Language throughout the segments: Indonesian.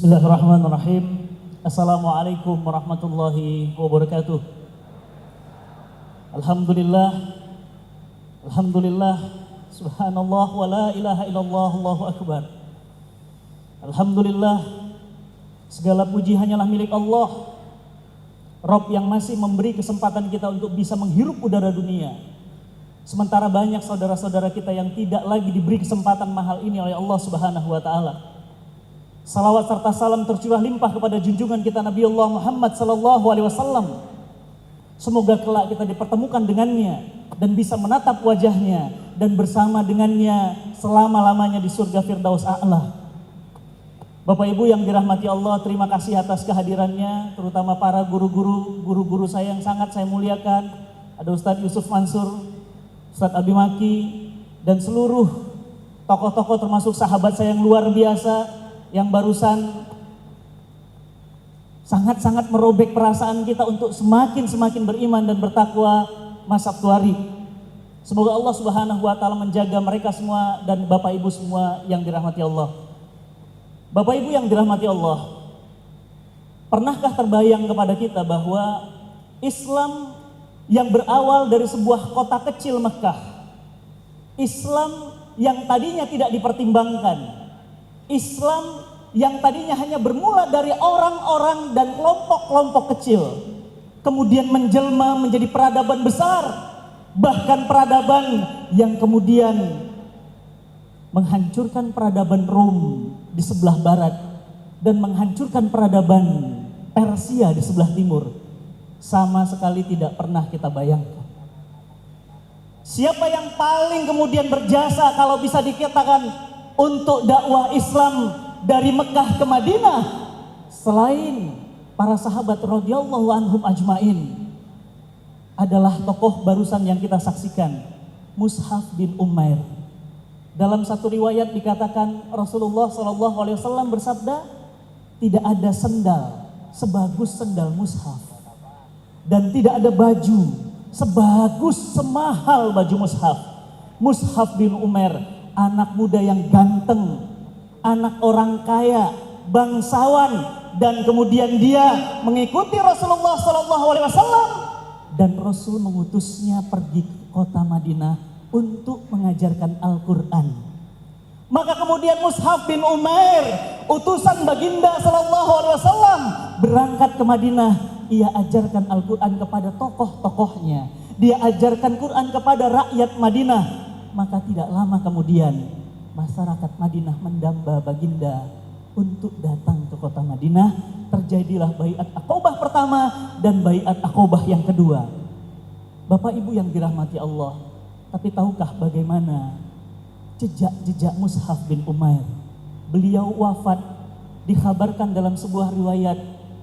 Bismillahirrahmanirrahim. Assalamualaikum warahmatullahi wabarakatuh. Alhamdulillah, Alhamdulillah, Subhanallah wa la ilaha illallah, Allahu Akbar. Alhamdulillah, segala puji hanyalah milik Allah, Rabb yang masih memberi kesempatan kita untuk bisa menghirup udara dunia. Sementara banyak saudara-saudara kita yang tidak lagi diberi kesempatan mahal ini oleh Allah Subhanahu wa Ta'ala. Salawat serta salam tercurah limpah kepada junjungan kita Nabi Allah Muhammad sallallahu alaihi wasallam. Semoga kelak kita dipertemukan dengannya dan bisa menatap wajahnya dan bersama dengannya selama-lamanya di surga Firdaus A'la. Bapak Ibu yang dirahmati Allah, terima kasih atas kehadirannya, terutama para guru-guru saya yang sangat saya muliakan. Ada Ustadz Yusuf Mansur, Ustadz Abi Maki, dan seluruh tokoh-tokoh termasuk sahabat saya yang luar biasa yang barusan sangat-sangat merobek perasaan kita untuk semakin beriman dan bertakwa masa aktuari. Semoga Allah Subhanahu wa Ta'ala menjaga mereka semua dan Bapak Ibu semua yang dirahmati Allah. Bapak Ibu yang dirahmati Allah, pernahkah terbayang kepada kita bahwa Islam yang berawal dari sebuah kota kecil Mekah, Islam yang tadinya tidak dipertimbangkan, Islam yang tadinya hanya bermula dari orang-orang dan kelompok-kelompok kecil, kemudian menjelma menjadi peradaban besar, bahkan peradaban yang kemudian menghancurkan peradaban Rom di sebelah barat dan menghancurkan peradaban Persia di sebelah timur, sama sekali tidak pernah kita bayangkan. Siapa yang paling kemudian berjasa kalau bisa dikatakan untuk dakwah Islam dari Mekah ke Madinah selain para sahabat radhiyallahu anhum ajmain adalah tokoh barusan yang kita saksikan, Mus'haf bin Umair. Dalam satu riwayat dikatakan Rasulullah SAW bersabda, tidak ada sendal sebagus sendal Mus'haf dan tidak ada baju sebagus semahal baju Mus'haf. Mus'haf bin Umair, anak muda yang ganteng, anak orang kaya, bangsawan, dan kemudian dia mengikuti Rasulullah SAW dan Rasul mengutusnya pergi ke kota Madinah untuk mengajarkan Al-Quran. Maka kemudian Mus'haf bin Umair, utusan baginda SAW, berangkat ke Madinah. Ia ajarkan Al-Quran kepada tokoh-tokohnya, dia ajarkan Quran kepada rakyat Madinah. Maka tidak lama kemudian masyarakat Madinah mendamba baginda untuk datang ke kota Madinah. Terjadilah Baiat Aqobah pertama dan Baiat Aqobah yang kedua. Bapak Ibu yang dirahmati Allah, tapi tahukah bagaimana jejak-jejak Mus'haf bin Umair? Beliau wafat dikhabarkan dalam sebuah riwayat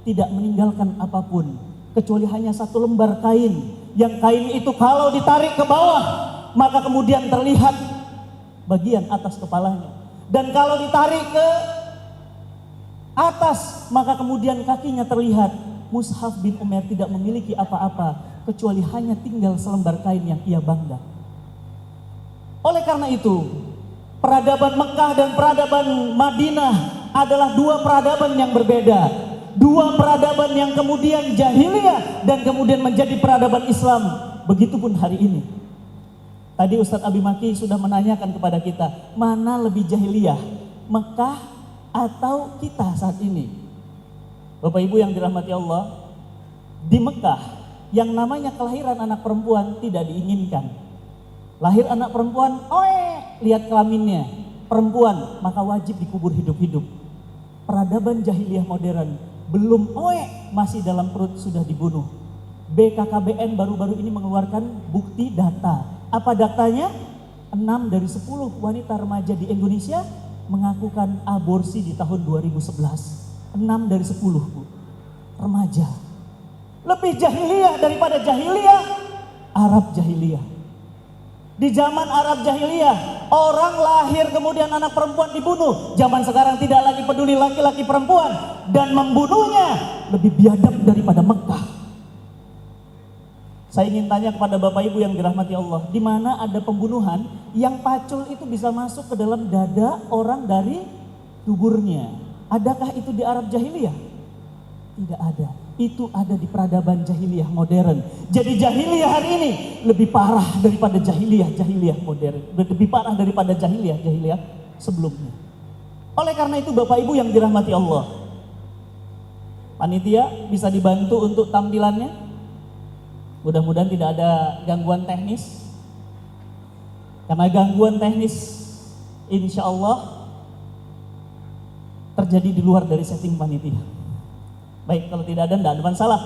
tidak meninggalkan apapun kecuali hanya satu lembar kain, yang kain itu kalau ditarik ke bawah maka kemudian terlihat bagian atas kepalanya, dan kalau ditarik ke atas maka kemudian kakinya terlihat. Mus'haf bin Umair tidak memiliki apa-apa kecuali hanya tinggal selembar kain yang ia bangga. Oleh karena itu, peradaban Mekah dan peradaban Madinah adalah dua peradaban yang berbeda, dua peradaban yang kemudian jahiliyah dan kemudian menjadi peradaban Islam. Begitupun hari ini. Tadi Ustadz Abi Maki sudah menanyakan kepada kita, mana lebih jahiliyah, Mekah atau kita saat ini? Bapak Ibu yang dirahmati Allah, di Mekah yang namanya kelahiran anak perempuan tidak diinginkan. Lahir anak perempuan, lihat kelaminnya, perempuan, maka wajib dikubur hidup-hidup. Peradaban jahiliyah modern, belum masih dalam perut sudah dibunuh. BKKBN baru-baru ini mengeluarkan bukti data. Apa datanya? 6 dari 10 wanita remaja di Indonesia mengakukan aborsi di tahun 2011. 6 dari 10 Bu, remaja. Lebih jahiliyah daripada jahiliyah Arab jahiliyah. Di zaman Arab jahiliyah, orang lahir kemudian anak perempuan dibunuh. Zaman sekarang tidak lagi peduli laki-laki perempuan, dan membunuhnya lebih biadab daripada Mekah. Saya ingin tanya kepada Bapak Ibu yang dirahmati Allah, di mana ada pembunuhan yang pacul itu bisa masuk ke dalam dada orang dari tuburnya. Adakah itu di Arab jahiliyah? Tidak ada. Itu ada di peradaban jahiliyah modern. Jadi jahiliyah hari ini lebih parah daripada jahiliyah modern. Lebih parah daripada jahiliyah sebelumnya. Oleh karena itu Bapak Ibu yang dirahmati Allah, panitia bisa dibantu untuk tampilannya. Mudah-mudahan tidak ada gangguan teknis. Karena gangguan teknis insya Allah terjadi di luar dari setting panitia. Baik, kalau tidak ada masalah.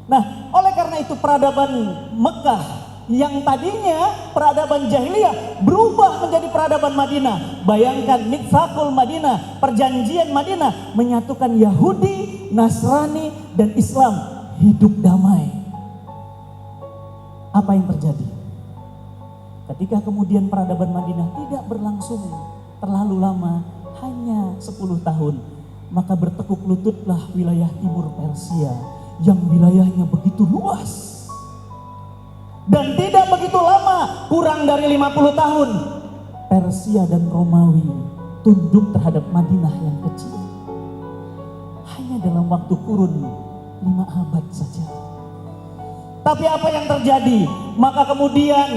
Nah, oleh karena itu peradaban Mekah yang tadinya peradaban jahiliyah berubah menjadi peradaban Madinah. Bayangkan Mitsaqul Madinah, perjanjian Madinah menyatukan Yahudi, Nasrani dan Islam hidup damai. Apa yang terjadi? Ketika kemudian peradaban Madinah tidak berlangsung terlalu lama, hanya 10 tahun, maka bertekuk lututlah wilayah timur Persia yang wilayahnya begitu luas. Dan tidak begitu lama, kurang dari 50 tahun, Persia dan Romawi tunduk terhadap Madinah yang kecil. Hanya dalam waktu kurun 5 abad saja. Tapi apa yang terjadi? Maka kemudian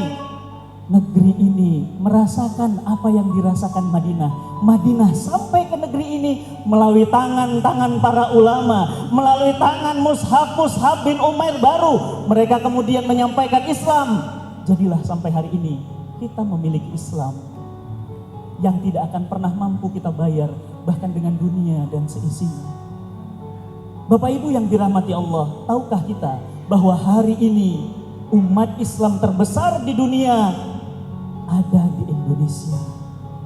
negeri ini merasakan apa yang dirasakan Madinah. Madinah sampai ke negeri ini melalui tangan-tangan para ulama, melalui tangan Mus'hab bin Umair baru. Mereka kemudian menyampaikan Islam. Jadilah sampai hari ini kita memiliki Islam yang tidak akan pernah mampu kita bayar, bahkan dengan dunia dan seisinya. Bapak Ibu yang dirahmati Allah, tahukah kita bahwa hari ini umat Islam terbesar di dunia ada di Indonesia,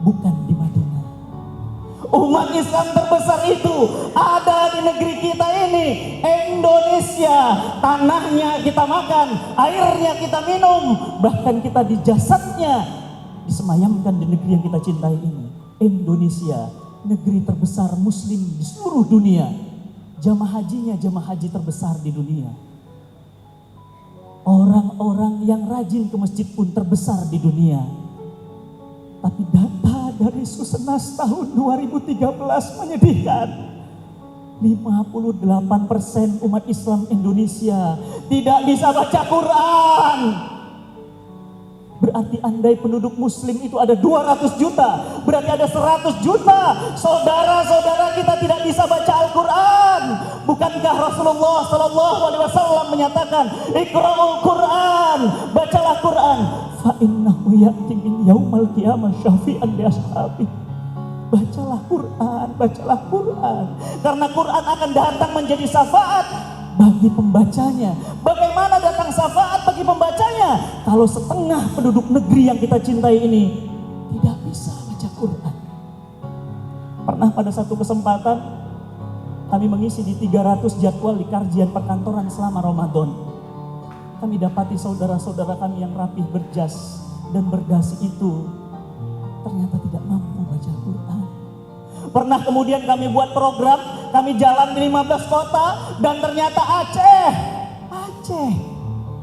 bukan di Madinah. Umat Islam terbesar itu ada di negeri kita ini, Indonesia. Tanahnya kita makan, airnya kita minum, bahkan kita di jasadnya disemayamkan di negeri yang kita cintai ini. Indonesia, negeri terbesar muslim di seluruh dunia. Jamaah hajinya jamaah haji terbesar di dunia. Orang-orang yang rajin ke masjid pun terbesar di dunia. Tapi data dari Susenas tahun 2013 menyedihkan. 58% umat Islam Indonesia tidak bisa baca Quran. Berarti andai penduduk muslim itu ada 200 juta, berarti ada 100 juta saudara-saudara kita tidak bisa baca Al-Quran. Bukankah Rasulullah SAW menyatakan, Iqra'ul Quran, bacalah Quran, fa innahu ya'ti min yaumal qiyamah syafi'an li ashabi. Bacalah Quran, bacalah Quran, karena Quran akan datang menjadi syafaat bagi pembacanya. Bagaimana datang syafaat bagi pembacanya kalau setengah penduduk negeri yang kita cintai ini tidak bisa baca Quran? Pernah pada satu kesempatan kami mengisi di 300 jadwal di kajian perkantoran selama Ramadan. Kami dapati saudara-saudara kami yang rapih berjas dan berdasi itu ternyata tidak mampu baca Quran. Pernah kemudian kami buat program, kami jalan di 15 kota dan ternyata Aceh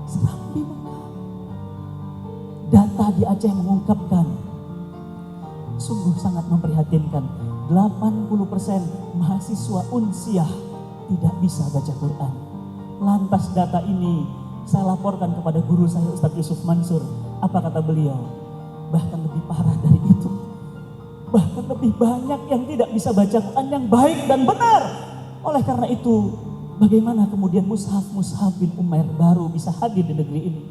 Serambi Mekah. Data di Aceh mengungkapkan sungguh sangat memprihatinkan, 80% mahasiswa unsiah tidak bisa baca Quran. Lantas data ini saya laporkan kepada guru saya Ustadz Yusuf Mansur. Apa kata beliau? Bahkan lebih parah dari itu. Bahkan lebih banyak yang tidak bisa baca Quran yang baik dan benar. Oleh karena itu, bagaimana kemudian Mus'hab bin Umair baru bisa hadir di negeri ini?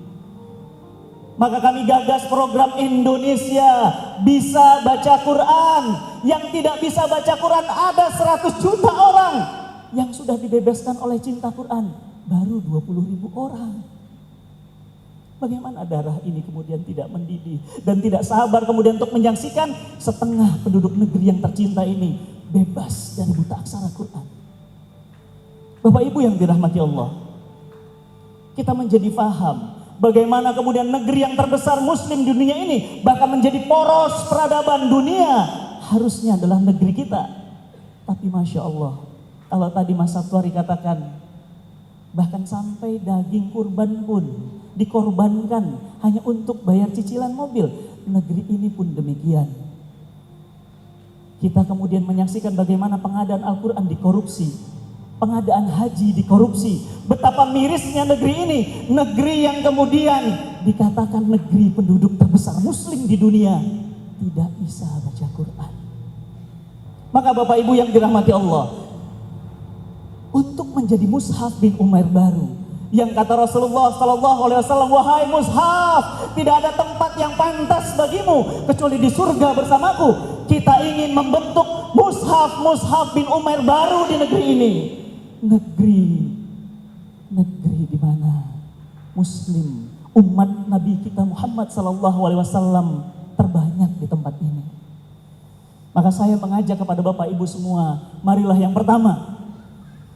Maka kami gagas program Indonesia Bisa Baca Quran. Yang tidak bisa baca Quran ada 100 juta orang. Yang sudah dibebaskan oleh cinta Quran baru 20.000 orang. Bagaimana darah ini kemudian tidak mendidih dan tidak sabar kemudian untuk menyaksikan setengah penduduk negeri yang tercinta ini bebas dari buta aksara Quran. Bapak Ibu yang dirahmati Allah, kita menjadi paham bagaimana kemudian negeri yang terbesar muslim di dunia ini bahkan menjadi poros peradaban dunia harusnya adalah negeri kita. Tapi Masya Allah, kalau tadi Mas Satwari katakan bahkan sampai daging kurban pun dikorbankan hanya untuk bayar cicilan mobil. Negeri ini pun demikian. Kita kemudian menyaksikan bagaimana pengadaan Al-Quran dikorupsi, pengadaan haji dikorupsi. Betapa mirisnya negeri ini, negeri yang kemudian dikatakan negeri penduduk terbesar muslim di dunia, tidak bisa baca Quran. Maka Bapak Ibu yang dirahmati Allah, untuk menjadi mushaf bin Umair baru, yang kata Rasulullah SAW, wahai mushaf, tidak ada tempat yang pantas bagimu kecuali di surga bersamaku. Kita ingin membentuk mushaf bin Umair baru di negeri ini. Negeri di mana muslim, umat Nabi kita Muhammad SAW terbanyak di tempat ini. Maka saya mengajak kepada Bapak Ibu semua, marilah yang pertama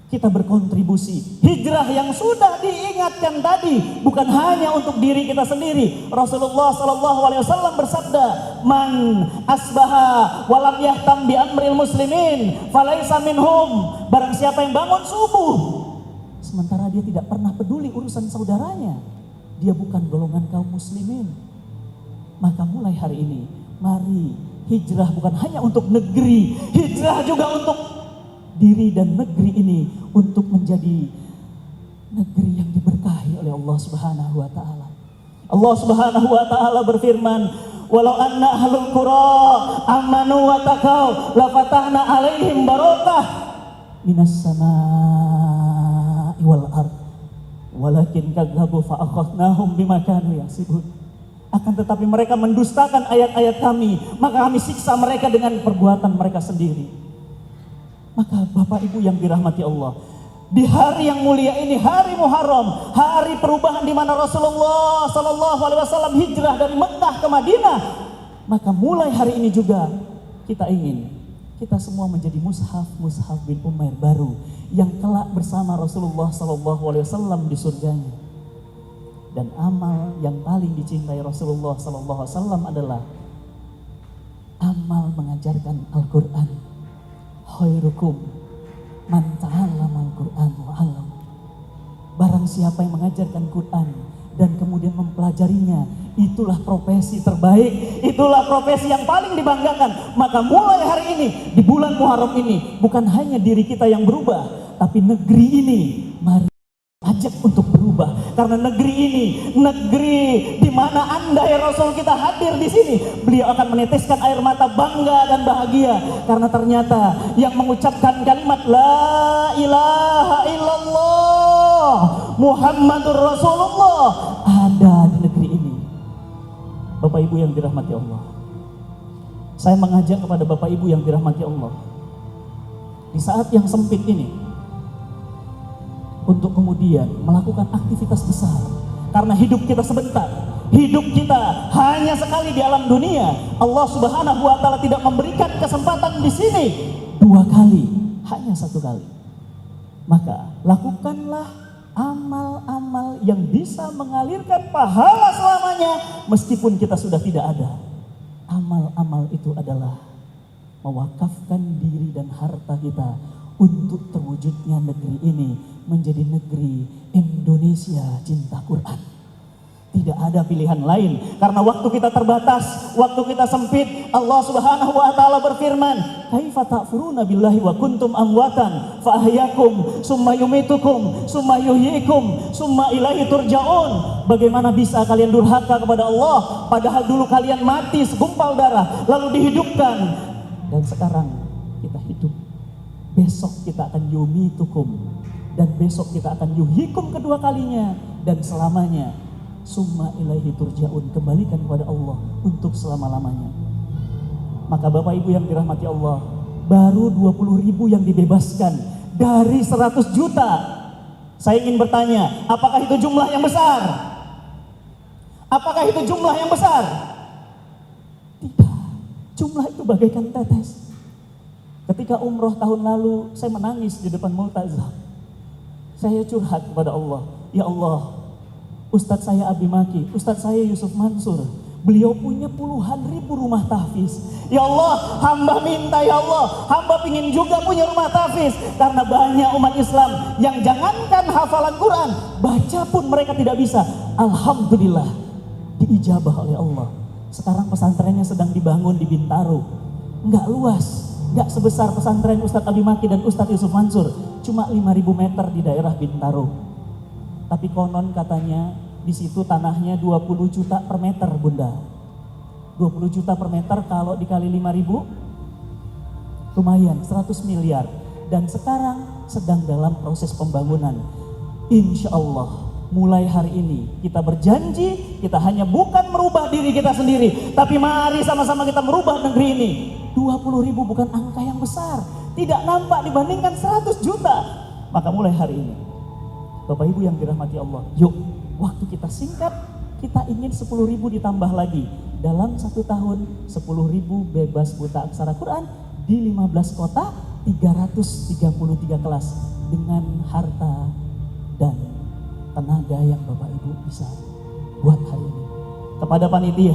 kita berkontribusi. Hijrah yang sudah diingatkan tadi bukan hanya untuk diri kita sendiri. Rasulullah SAW bersabda, "Man asbaha walam yahtam bi amril muslimin falaisa minhum." Barang siapa yang bangun subuh sementara dia tidak pernah peduli urusan saudaranya, dia bukan golongan kaum muslimin. Maka mulai hari ini, mari hijrah bukan hanya untuk negeri, hijrah juga untuk diri dan negeri ini, untuk menjadi negeri yang diberkahi oleh Allah Subhanahu wa taala. Allah Subhanahu wa taala berfirman, "Walau anna ahlul qura amanu wa taqaw la fatahna 'alaihim barakah minas samaa'i wal ard walakin kadzabu fa akhadnahum bima kanu yaksibun." Akan tetapi mereka mendustakan ayat-ayat kami, maka kami siksa mereka dengan perbuatan mereka sendiri. Maka Bapak Ibu yang dirahmati Allah, di hari yang mulia ini, hari Muharram, hari perubahan di mana Rasulullah SAW hijrah dari Mekah ke Madinah, maka mulai hari ini juga kita ingin kita semua menjadi mushaf bin Umair baru yang kelak bersama Rasulullah SAW di surganya. Dan amal yang paling dicintai Rasulullah SAW adalah amal mengajarkan Al-Quran. Khairukum man ta'allama al-Quran wa 'allam. Barang siapa yang mengajarkan Quran dan kemudian mempelajarinya, itulah profesi terbaik, itulah profesi yang paling dibanggakan. Maka mulai hari ini, di bulan Muharram ini, bukan hanya diri kita yang berubah, tapi negeri ini mari ajak untuk berubah. Karena negeri ini, negeri di mana andai Rasul kita hadir di sini, beliau akan meneteskan air mata bangga dan bahagia. Karena ternyata yang mengucapkan kalimat La ilaha illallah Muhammadur Rasulullah ada di negeri ini. Bapak Ibu yang dirahmati Allah, saya mengajak kepada Bapak Ibu yang dirahmati Allah, di saat yang sempit ini, untuk kemudian melakukan aktivitas besar. Karena hidup kita sebentar, hidup kita hanya sekali di alam dunia. Allah Subhanahu wa taala tidak memberikan kesempatan di sini 2 kali, hanya 1 kali. Maka lakukanlah amal-amal yang bisa mengalirkan pahala selamanya meskipun kita sudah tidak ada. Amal-amal itu adalah mewakafkan diri dan harta kita untuk terwujudnya negeri ini menjadi negeri Indonesia cinta Quran. Tidak ada pilihan lain, karena waktu kita terbatas, waktu kita sempit. Allah Subhanahu wa taala berfirman, "Kaifa ta'furuna billahi wa kuntum amwatan fa ahyakum summa yumitukum summa yuhyikum summa ilaihi turja'un." Bagaimana bisa kalian durhaka kepada Allah padahal dulu kalian mati segumpal darah lalu dihidupkan, dan sekarang kita hidup. Besok kita akan yumitukum, dan besok kita akan yuhyikum kedua kalinya, dan selamanya. Summa ilaihi turja'un, kembalikan kepada Allah untuk selama-lamanya. Maka Bapak Ibu yang dirahmati Allah, baru 20.000 yang dibebaskan dari 100 juta. Saya ingin bertanya, apakah itu jumlah yang besar? Apakah itu jumlah yang besar? Tidak, jumlah itu bagaikan tetes. Ketika umroh tahun lalu, saya menangis di depan Multazam. Saya curhat kepada Allah, ya Allah, Ustadz saya Abi Maki, Ustadz saya Yusuf Mansur, beliau punya puluhan ribu rumah tahfiz. Ya Allah, hamba minta, ya Allah, hamba ingin juga punya rumah tahfiz. Karena banyak umat Islam yang jangankan hafalan Quran, baca pun mereka tidak bisa. Alhamdulillah, diijabah oleh Allah. Sekarang pesantrennya sedang dibangun di Bintaro. Enggak luas, Gak sebesar pesantren Ustadz Abi Maki dan Ustadz Yusuf Mansur, cuma 5.000 meter di daerah Bintaro. Tapi konon katanya di situ tanahnya 20 juta per meter, Bunda. 20 juta per meter kalau dikali 5.000, lumayan 100 miliar. Dan sekarang sedang dalam proses pembangunan. Insya Allah mulai hari ini kita berjanji, kita hanya bukan merubah diri kita sendiri, tapi mari sama-sama kita merubah negeri ini. 20.000 bukan angka yang besar, tidak nampak dibandingkan 100 juta. Maka mulai hari ini, Bapak Ibu yang dirahmati Allah, yuk, waktu kita singkat, kita ingin 10.000 ditambah lagi. Dalam 1 tahun, 10.000 bebas buta aksara Quran di 15 kota, 333 kelas dengan harta dan tenaga yang Bapak Ibu bisa buat hari ini. Kepada panitia,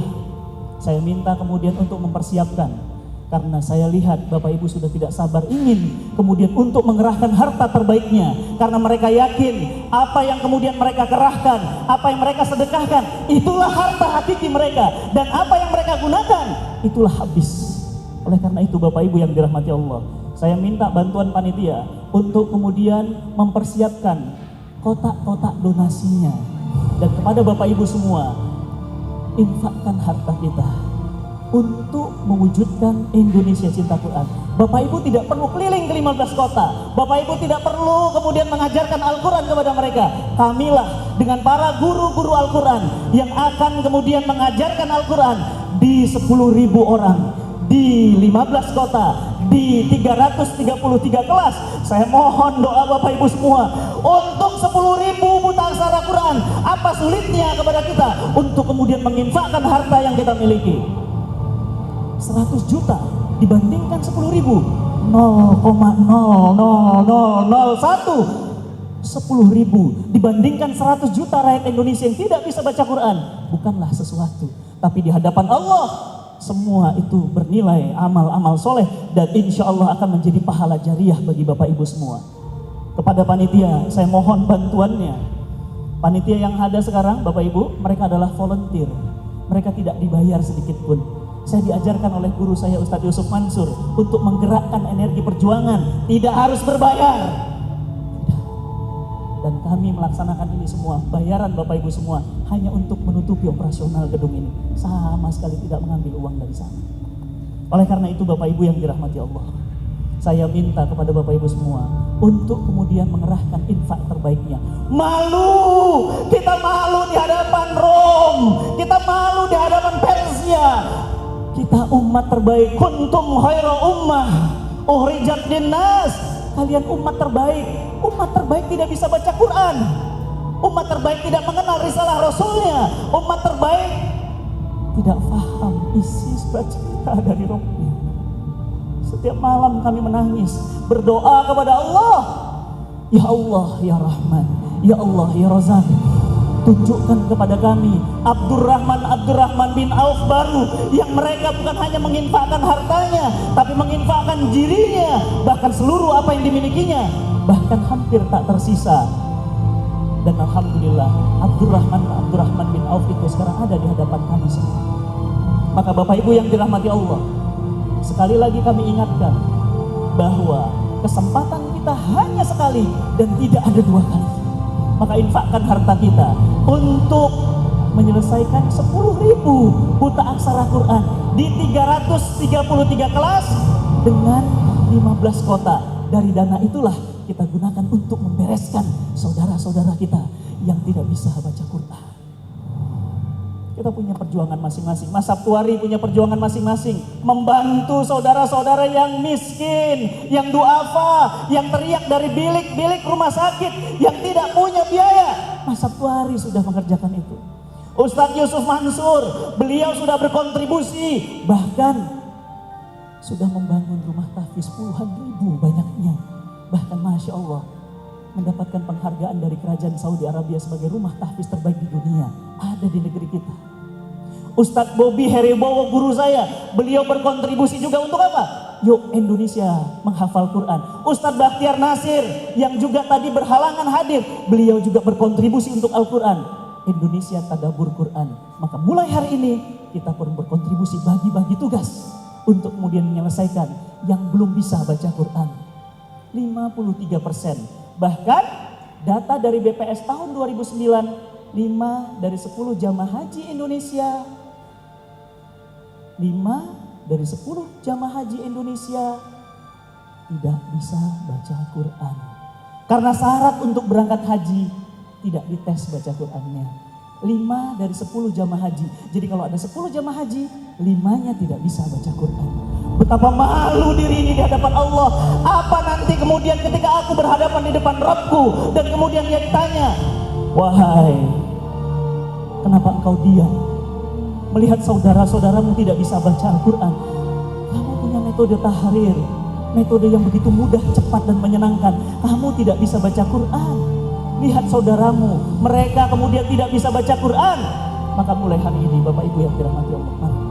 saya minta kemudian untuk mempersiapkan. Karena saya lihat Bapak Ibu sudah tidak sabar ingin kemudian untuk mengerahkan harta terbaiknya. Karena mereka yakin apa yang kemudian mereka kerahkan, apa yang mereka sedekahkan, itulah harta hakiki mereka. Dan apa yang mereka gunakan, itulah habis. Oleh karena itu Bapak Ibu yang dirahmati Allah, saya minta bantuan panitia untuk kemudian mempersiapkan kotak-kotak donasinya. Dan kepada Bapak Ibu semua, infakkan harta kita untuk mewujudkan Indonesia Cinta Quran. Bapak Ibu tidak perlu keliling ke 15 kota. Bapak Ibu tidak perlu kemudian mengajarkan Al-Quran kepada mereka. Kamilah dengan para guru-guru Al-Quran yang akan kemudian mengajarkan Al-Quran di 10.000 orang, di 15 kota, di 333 kelas. Saya mohon doa Bapak Ibu semua untuk 10.000 buta aksara Quran. Apa sulitnya kepada kita untuk kemudian menginfakkan harta yang kita miliki? 100 juta dibandingkan 10.000, 0,00001. 10.000 dibandingkan 100 juta rakyat Indonesia yang tidak bisa baca Quran bukanlah sesuatu, tapi di hadapan Allah semua itu bernilai amal-amal soleh dan insya Allah akan menjadi pahala jariah bagi Bapak Ibu semua. Kepada panitia saya mohon bantuannya. Panitia yang ada sekarang Bapak Ibu, mereka adalah volunteer, mereka tidak dibayar sedikit pun. Saya diajarkan oleh guru saya Ustadz Yusuf Mansur untuk menggerakkan energi perjuangan, tidak harus berbayar. Dan kami melaksanakan ini semua, bayaran Bapak Ibu semua hanya untuk menutupi operasional gedung ini, sama sekali tidak mengambil uang dari sana. Oleh karena itu Bapak Ibu yang dirahmati Allah, saya minta kepada Bapak Ibu semua untuk kemudian mengerahkan infak terbaiknya. Malu, kita malu di hadapan Rom, kita malu di hadapan Persia. Kita umat terbaik, kuntum khaira ummah ukhrijat linnas. Kalian umat terbaik. Umat terbaik tidak bisa baca Quran. Umat terbaik tidak mengenal risalah Rasulnya. Umat terbaik tidak paham isi cerita dari Rabbnya. Setiap malam kami menangis, berdoa kepada Allah. Ya Allah, ya Rahman, ya Allah, ya Razak, tunjukkan kepada kami Abdurrahman bin Auf baru yang mereka bukan hanya menginfakkan hartanya tapi menginfakkan dirinya, bahkan seluruh apa yang dimilikinya, bahkan hampir tak tersisa. Dan alhamdulillah Abdurrahman bin Auf itu sekarang ada di hadapan kami semua. Maka Bapak Ibu yang dirahmati Allah, sekali lagi kami ingatkan bahwa kesempatan kita hanya sekali dan tidak ada dua kali. Maka infakkan harta kita untuk menyelesaikan 10.000 buta aksara Quran di 333 kelas dengan 15 kota. Dari dana itulah kita gunakan untuk membereskan saudara-saudara kita yang tidak bisa baca Quran. Kita punya perjuangan masing-masing. Mas Sabtuari punya perjuangan masing-masing. Membantu saudara-saudara yang miskin, yang duafa, yang teriak dari bilik-bilik rumah sakit, yang tidak punya biaya. Mas Sabtuari sudah mengerjakan itu. Ustadz Yusuf Mansur, beliau sudah berkontribusi. Bahkan sudah membangun rumah tahfiz puluhan ribu banyaknya. Bahkan Masya Allah mendapatkan penghargaan dari kerajaan Saudi Arabia sebagai rumah tahfiz terbaik di dunia, ada di negeri kita. Ustadz Bobi Heribowo guru saya, beliau berkontribusi juga untuk apa? Yuk Indonesia menghafal Quran. Ustadz Bakhtiar Nasir yang juga tadi berhalangan hadir, beliau juga berkontribusi untuk Al-Quran. Indonesia tadabur Quran. Maka mulai hari ini kita pun berkontribusi bagi-bagi tugas untuk kemudian menyelesaikan yang belum bisa baca Quran. 53%. Bahkan data dari BPS tahun 2009, 5 dari 10 jamaah haji Indonesia, 5 dari 10 jamaah haji Indonesia tidak bisa baca Quran. Karena syarat untuk berangkat haji tidak dites baca Qurannya. 5 dari 10 jamaah haji. Jadi kalau ada 10 jamaah haji, 5-nya tidak bisa baca Quran. Betapa malu diri ini di hadapan Allah. Apa nanti kemudian ketika aku berhadapan di depan Rabbku dan kemudian dia ditanya, wahai, kenapa engkau diam melihat saudara-saudaramu tidak bisa baca Al-Quran? Kamu punya metode tahrir, metode yang begitu mudah, cepat dan menyenangkan. Kamu tidak bisa baca Quran. Lihat saudaramu, mereka kemudian tidak bisa baca Quran. Maka mulai hari ini Bapak Ibu yang dirahmati Allah, mari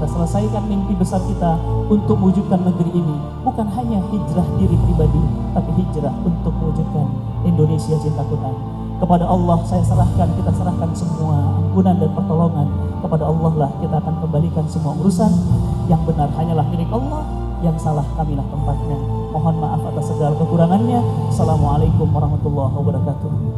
kita selesaikan mimpi besar kita untuk mewujudkan negeri ini. Bukan hanya hijrah diri pribadi, tapi hijrah untuk mewujudkan Indonesia cinta Quran. Kepada Allah saya serahkan, kita serahkan semua ampunan dan pertolongan. Kepada Allah lah kita akan kembalikan semua urusan. Yang benar hanyalah milik Allah, yang salah kamilah tempatnya. Mohon maaf atas segala kekurangannya. Assalamualaikum warahmatullahi wabarakatuh.